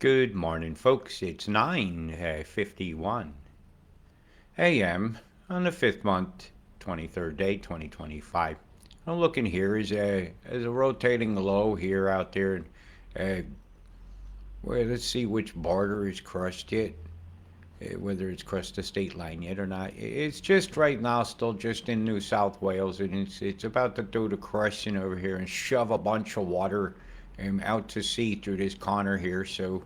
Good morning, folks. It's 9:51 a.m. on the 5th month, 23rd day, 2025. I'm looking here as a rotating low here out there. Uh, well, let's see which border is crushed yet, whether it's crossed the state line yet or not. It's just right now still just in New South Wales, and it's about to do the crushing over here and shove a bunch of water out to sea through this corner here. So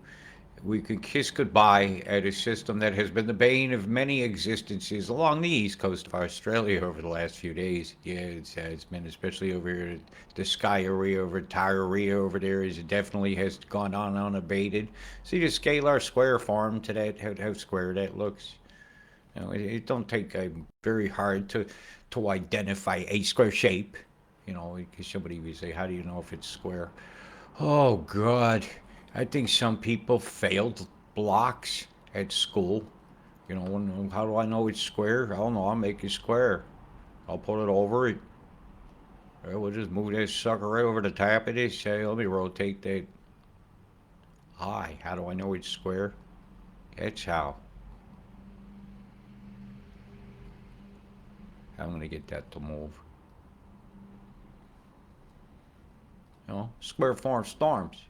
we can kiss goodbye at a system that has been the bane of many existences along the east coast of Australia over the last few days. Yeah, it's been especially over here. The sky area over Tyrea over there is definitely has gone on unabated. See the scalar square form to that, how square that looks. It don't take very hard to identify a square shape. Because somebody would say, how do you know if it's square? Oh God, I think some people failed blocks at school. How do I know it's square? I don't know. I'll make it square. I'll put it over it. We'll just move that sucker right over the top of this. Say, let me rotate that. How do I know it's square? That's how. I'm gonna get that to move. Square form storms,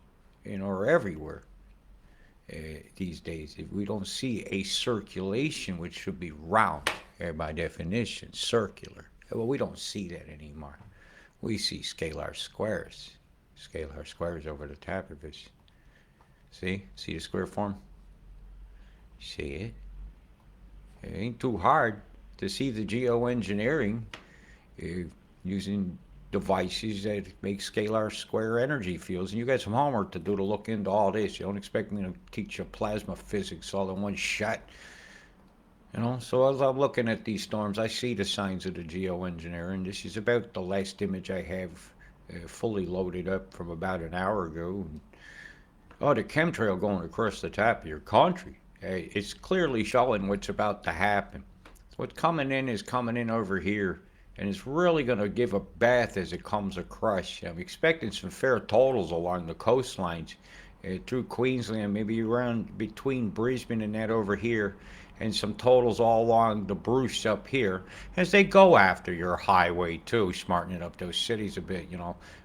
are everywhere. These days. If we don't see a circulation, which should be round by definition, circular. Well, we don't see that anymore. We see scalar squares. Scalar squares over the top of us. See the square form? See it? It ain't too hard to see the geoengineering using devices that make scalar square energy fields. And you got some homework to do to look into all this. You don't expect me to teach you plasma physics all in one shot. So as I'm looking at these storms, I see the signs of the geoengineering. This is about the last image I have fully loaded up from about an hour ago. Oh, the chemtrail going across the top of your country. It's clearly showing what's about to happen. What's coming in is coming in over here, and it's really going to give a bath as it comes across. I'm expecting some fair totals along the coastlines through Queensland, maybe around between Brisbane and that over here, and some totals all along the Bruce up here as they go after your highway too, smartening up those cities a bit.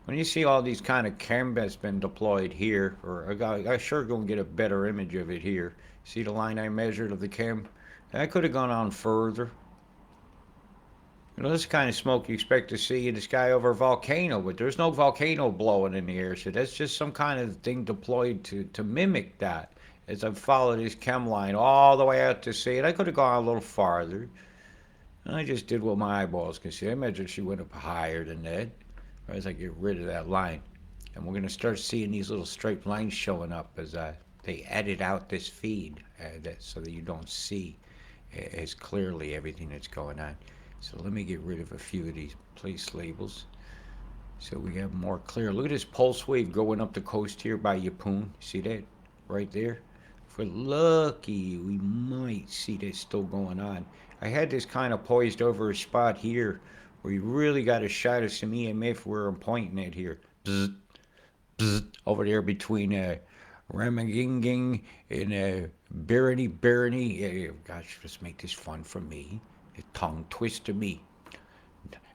When you see all these kind of chem that's been deployed here, or I sure gonna get a better image of it here. See the line I measured of the chem? That could have gone on further. This kind of smoke you expect to see in the sky over a volcano, but there's no volcano blowing in the air, so that's just some kind of thing deployed to mimic that. As I've followed this chem line all the way out to sea, and I could have gone a little farther. And I just did what my eyeballs could see. I measured she went up higher than that, as I get rid of that line. And we're going to start seeing these little straight lines showing up as they edit out this feed so that you don't see as clearly everything that's going on. So let me get rid of a few of these place labels so we have more clear. Look at this pulse wave going up the coast here by Yeppoon. See that right there? If we're lucky, we might see that still going on. I had this kind of poised over a spot here where you really got a shot of some EMF where I'm pointing at here. Bzz, bzz, over there between Ramaginging and Barony. Gosh, let's make this fun for me. The tongue twister me.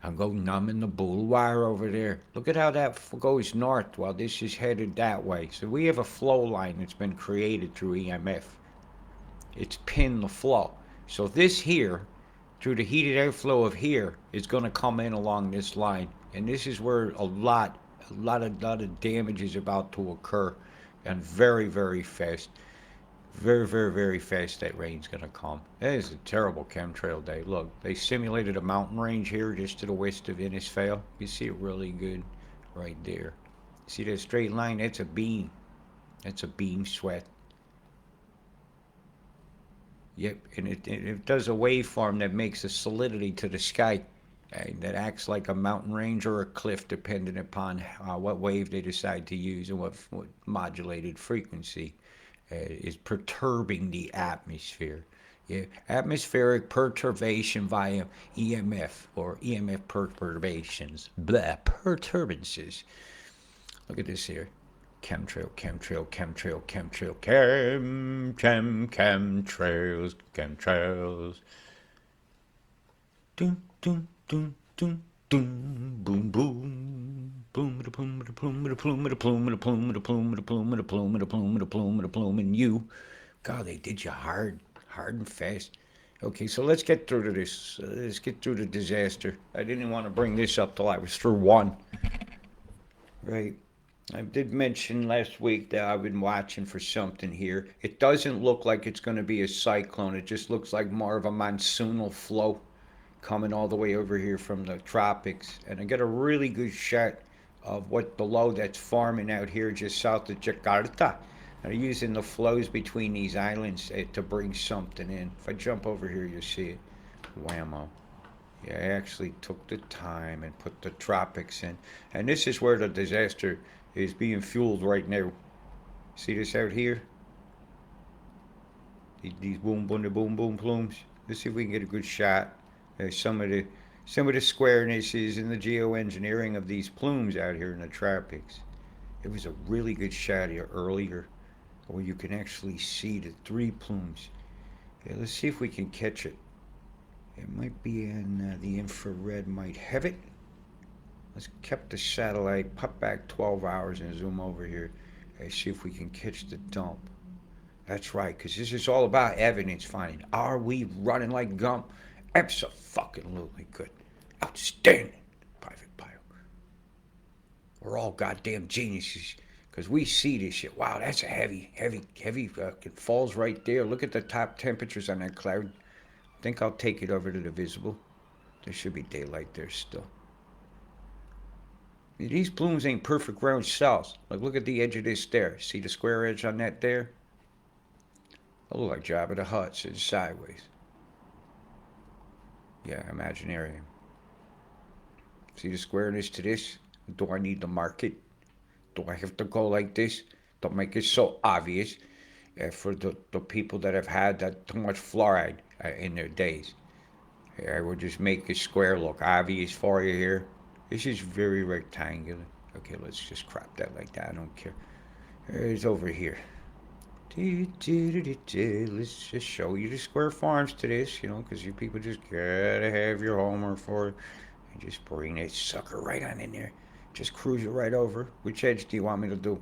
I'm going numb in the bull wire over there. Look at how that goes north while this is headed that way. So we have a flow line that's been created through EMF. It's pinned the flow. So this here, through the heated airflow of here, is going to come in along this line. And this is where a lot of damage is about to occur. And very, very fast. Very, very, very fast that rain's going to come. That is a terrible chemtrail day. Look, they simulated a mountain range here just to the west of Innisfail. You see it really good right there. See that straight line? That's a beam. That's a beam sweat. Yep, and it does a waveform that makes a solidity to the sky that acts like a mountain range or a cliff depending upon what wave they decide to use and what modulated frequency is perturbing the atmosphere. Yeah, atmospheric perturbation via EMF or EMF perturbations. Blah, perturbances. Look at this here. Chemtrail, chemtrail, chemtrail, chemtrail, chemtrails, chemtrails. Dun, dun, dun, dun, dun, boom, boom. Bloom, da plume, da plume, da plume, da plume, da plume, da plume, da plume, da plume, da plume, da plume, da plume, and you. God, they did you hard, hard and fast. Okay, so let's get through to this. Let's get through the disaster. I didn't want to bring this up till I was through one. Right. I did mention last week that I've been watching for something here. It doesn't look like it's going to be a cyclone. It just looks like more of a monsoonal flow coming all the way over here from the tropics. And I got a really good shot of what the low that's forming out here just south of Jakarta. They're using the flows between these islands to bring something in. If I jump over here, you'll see it. Whammo. Yeah, I actually took the time and put the tropics in. And this is where the disaster is being fueled right now. See this out here? These boom, boom, boom, boom plumes. Let's see if we can get a good shot. Some of the squarenesses in the geoengineering of these plumes out here in the tropics. It was a really good shot here earlier, where you can actually see the three plumes. Yeah, let's see if we can catch it. It might be in the infrared, might have it. Let's keep the satellite, pop back 12 hours and zoom over here and see if we can catch the dump. That's right, because this is all about evidence finding. Are we running like gum? Abso-fucking-lutely good. Outstanding, Private Pilot. We're all goddamn geniuses because we see this shit. Wow, that's a heavy, heavy, heavy fucking falls right there. Look at the top temperatures on that cloud. I think I'll take it over to the visible. There should be daylight there still. These plumes ain't perfect round cells. Like, look at the edge of this there. See the square edge on that there? They look like Jabba the Hutt, it's sideways. Yeah, Imaginarium. See the squareness to this? Do I need to mark it? Do I have to go like this? Don't make it so obvious for the people that have had that too much fluoride in their days. I will just make the square look obvious for you here. This is very rectangular. Okay, let's just crop that like that. I don't care. It's over here. Let's just show you the square farms to this, because you people just gotta have your homework for it. And just bring that sucker right on in there. Just cruise it right over. Which edge do you want me to do?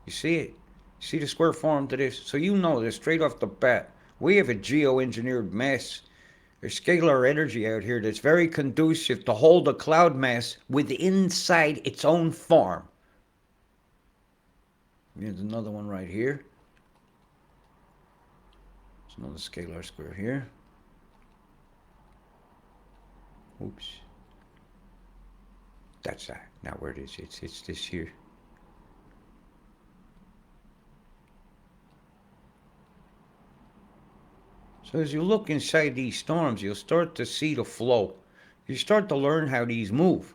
You see it? See the square farm to this? So you know this straight off the bat. We have a geoengineered mess. There's scalar energy out here that's very conducive to hold a cloud mass inside its own form. Here's another one right here. There's another scalar square here. Oops. That's that. Now where it is, it's this here. So as you look inside these storms, you'll start to see the flow. You start to learn how these move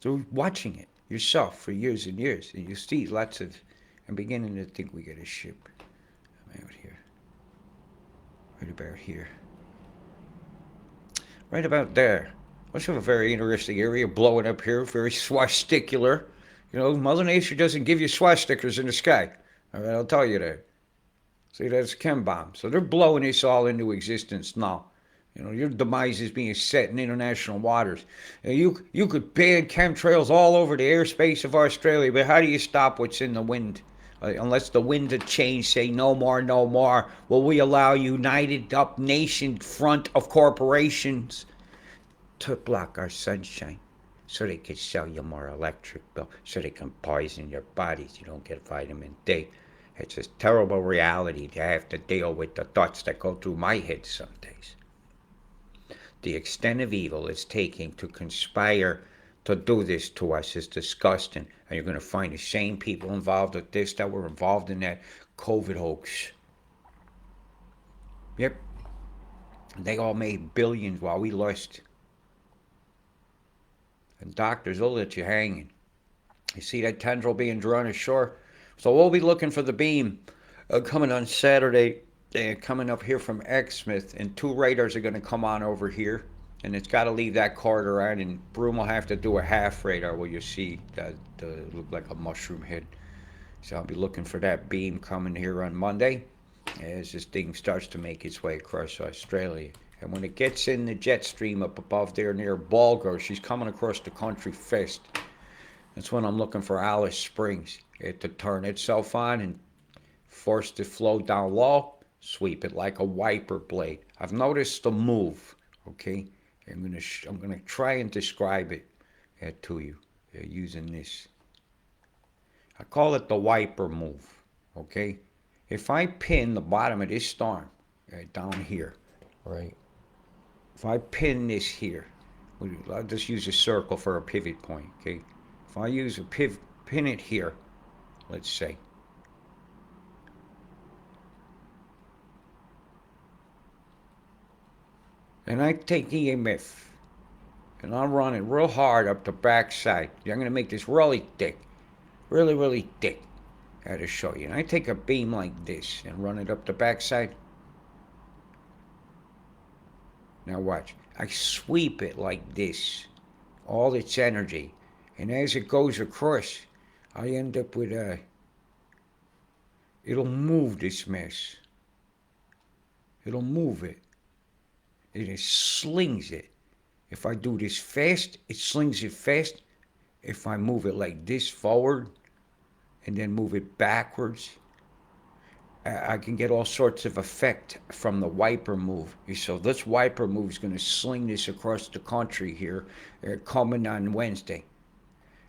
through watching it yourself for years and years. And you see lots of... I'm beginning to think we got a ship. I'm out here. Right about here. Right about there. Which is a very interesting area blowing up here. Very swasticular. Mother Nature doesn't give you swastikas in the sky. All right, I'll tell you that. See, that's chem bomb. So they're blowing this all into existence now. Your demise is being set in international waters. You could ban chemtrails all over the airspace of Australia, but how do you stop what's in the wind? Unless the wind of change say no more, no more, will we allow a united up nation front of corporations to block our sunshine so they can sell you more electric bill, so they can poison your bodies. You don't get vitamin D. It's a terrible reality to have to deal with the thoughts that go through my head some days. The extent of evil it's taking to conspire to do this to us is disgusting. And you're going to find the same people involved with this that were involved in that COVID hoax. Yep. They all made billions while we lost. And doctors will let you hanging. You see that tendril being drawn ashore? So we'll be looking for the beam coming on Saturday, coming up here from Exmouth, and 2 radars are going to come on over here. And it's got to leave that corridor on, and Broom will have to do a half radar where you see that look like a mushroom head. So I'll be looking for that beam coming here on Monday as this thing starts to make its way across Australia. And when it gets in the jet stream up above there near Bulgar, she's coming across the country fast. That's when I'm looking for Alice Springs. It to turn itself on and force the flow down low, sweep it like a wiper blade. I've noticed the move, okay? I'm gonna try and describe it to you using this. I call it the wiper move, okay? If I pin the bottom of this storm down here, right? If I pin this here, I'll just use a circle for a pivot point, okay? If I use a pin it here, let's say, and I take EMF, and I'll run it real hard up the back side. I'm going to make this really thick, really, really thick. I had to show you. And I take a beam like this and run it up the back side. Now watch. I sweep it like this, all its energy. And as it goes across, I end up with it'll move this mess. It'll move it. It slings it. If I do this fast, it slings it fast. If I move it like this forward and then move it backwards, I can get all sorts of effect from the wiper move. So this wiper move is going to sling this across the country here, coming on Wednesday.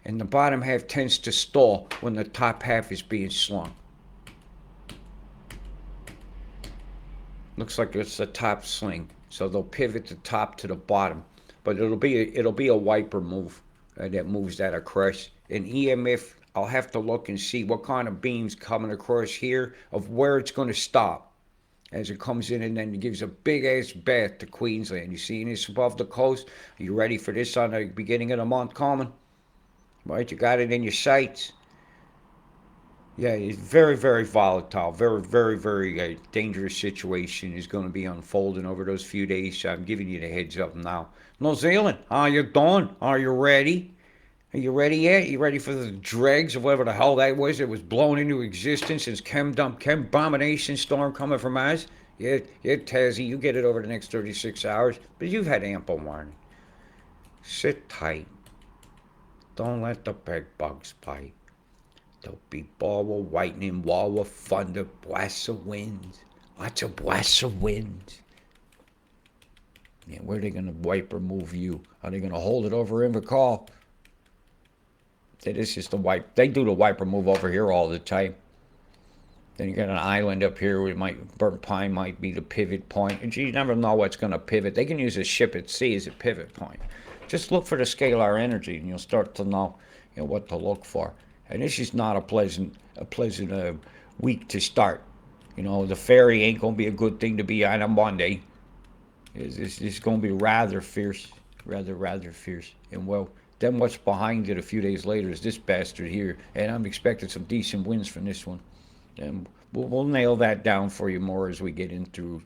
And the bottom half tends to stall when the top half is being slung. Looks like it's the top sling. So they'll pivot the top to the bottom. But it'll be a wiper move that moves that across. And EMF, I'll have to look and see what kind of beam's coming across here of where it's going to stop as it comes in, and then it gives a big-ass bath to Queensland. You seeing this above the coast? Are you ready for this on the beginning of the month coming? Right, you got it in your sights. Yeah, it's very, very volatile. Very, very, very dangerous situation is going to be unfolding over those few days. So I'm giving you the heads up now. New Zealand, how you doing? Are you ready? Are you ready yet? You ready for the dregs of whatever the hell that was that was blown into existence as chem-abomination storm coming from us? Yeah, Tassie, you get it over the next 36 hours. But you've had ample warning. Sit tight. Don't let the big bugs bite. There'll be ball of lightning, wall of thunder, blasts of winds. Lots of blasts of winds. Yeah, where are they going to wiper move you? Are they going to hold it over Invercargill? This is the wipe. They do the wiper move over here all the time. Then you got an island up here where burnt pine might be the pivot point. And you never know what's going to pivot. They can use a ship at sea as a pivot point. Just look for the scalar energy, and you'll start to know, what to look for. And this is not a pleasant week to start. The ferry ain't going to be a good thing to be on Monday. It's going to be rather fierce, rather fierce. And well, then what's behind it a few days later is this bastard here. And I'm expecting some decent wins from this one. And we'll nail that down for you more as we get into.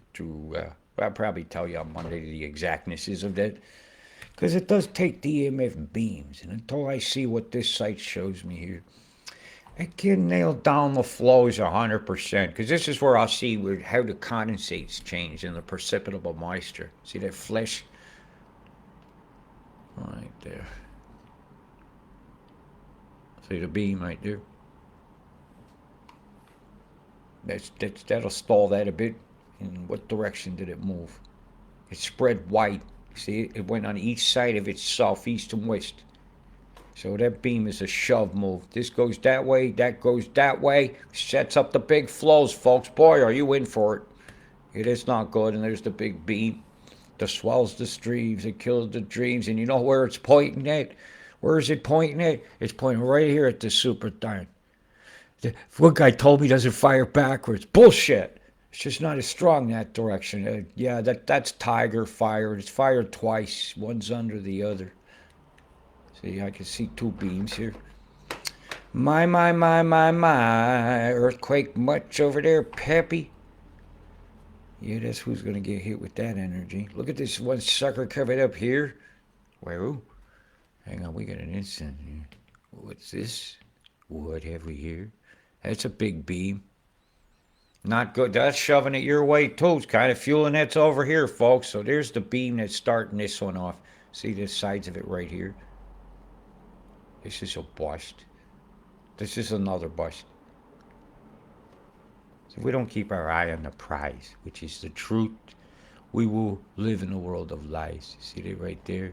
I'll probably tell you on Monday the exactnesses of that. Because it does take the EMF beams. And until I see what this site shows me here, I can't nail down the flows 100%. Because this is where I'll see how the condensates change and the precipitable moisture. See that flesh? Right there. See the beam right there? That'll stall that a bit. In what direction did it move? It spread wide. See, it went on each side of its southeast and west. So that beam is a shove move. This goes that way, that goes that way. Sets up the big flows, folks. Boy, are you in for it. It is not good, and there's the big beam. That swells the streams, it kills the dreams, and you know where it's pointing at? Where is it pointing at? It's pointing right here at the super darn. One guy told me it doesn't fire backwards. Bullshit. It's just not as strong that direction. Yeah, that's Tiger fire. It's fired twice. One's under the other. See, I can see two beams here. My. Earthquake much over there, Peppy? Yeah, that's who's gonna get hit with that energy. Look at this one sucker covered up here. Where? Hang on, we got an instant here. What's this? What have we here? That's a big beam. Not good. That's shoving it your way too. It's kind of fueling that's over here, folks. So there's the beam that's starting this one off. See the sides of it right here? This is a bust. This is another bust. So if we don't keep our eye on the prize, which is the truth, we will live in a world of lies. See that right there?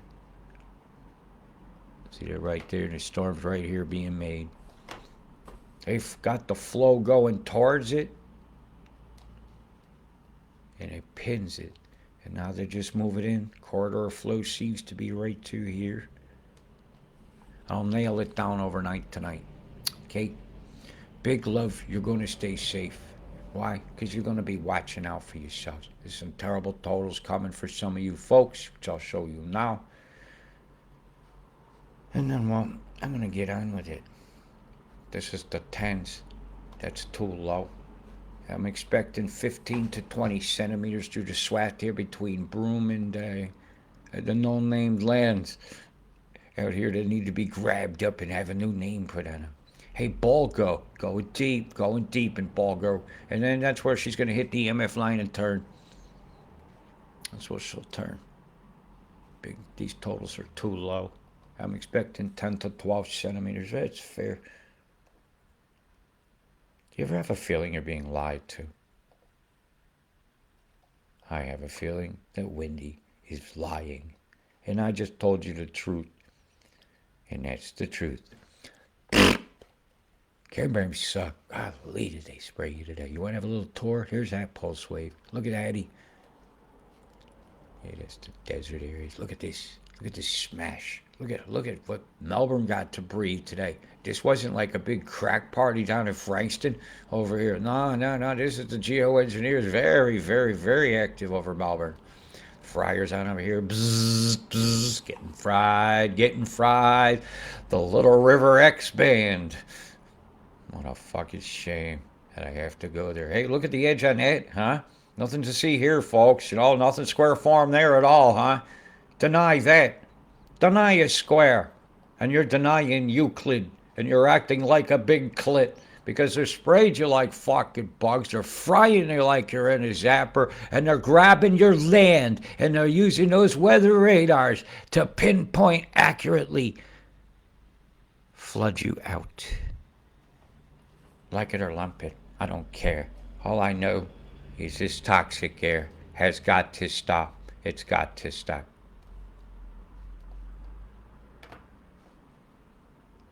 See that right there? And the storm's right here being made. They've got the flow going towards it, and it pins it. And now they're just moving in. Corridor flow seems to be right to here. I'll nail it down overnight tonight. Okay? Big love. You're going to stay safe. Why? Because you're going to be watching out for yourselves. There's some terrible totals coming for some of you folks, which I'll show you now. And then, well, I'm going to get on with it. This is the tens. That's too low. I'm expecting 15 to 20 centimeters through the swat here between Broome and the no-named lands out here that need to be grabbed up and have a new name put on them. Hey, Bulgo, going deep in Bulgo. And then that's where she's going to hit the MF line and turn. That's what she'll turn. These totals are too low. I'm expecting 10 to 12 centimeters. That's fair. Do you ever have a feeling you're being lied to? I have a feeling that Wendy is lying. And I just told you the truth. And that's the truth. Chemtrails suck. Golly, did they spray you today? You want to have a little tour? Here's that pulse wave. Look at that, Eddie. Yeah, that's the desert areas. Look at this. Look at this smash. Look at what Melbourne got to breathe today. This wasn't like a big crack party down in Frankston over here. No. This is the geoengineers. Very, very, very active over Melbourne. Fryers on over here. Bzzz, bzzz, getting fried. The Little River X band. What a fucking shame that I have to go there. Hey, look at the edge on that, huh? Nothing to see here, folks. You know, nothing square form there at all, huh? Deny that. Deny a square. And you're denying Euclid. And you're acting like a big clit. Because they're sprayed you like fucking bugs. They're frying you like you're in a zapper. And they're grabbing your land. And they're using those weather radars to pinpoint accurately. Flood you out. Like it or lump it, I don't care. All I know is this toxic air has got to stop. It's got to stop.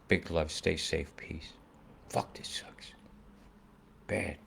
Big love, stay safe, peace. Fuck, this sucks. Bad.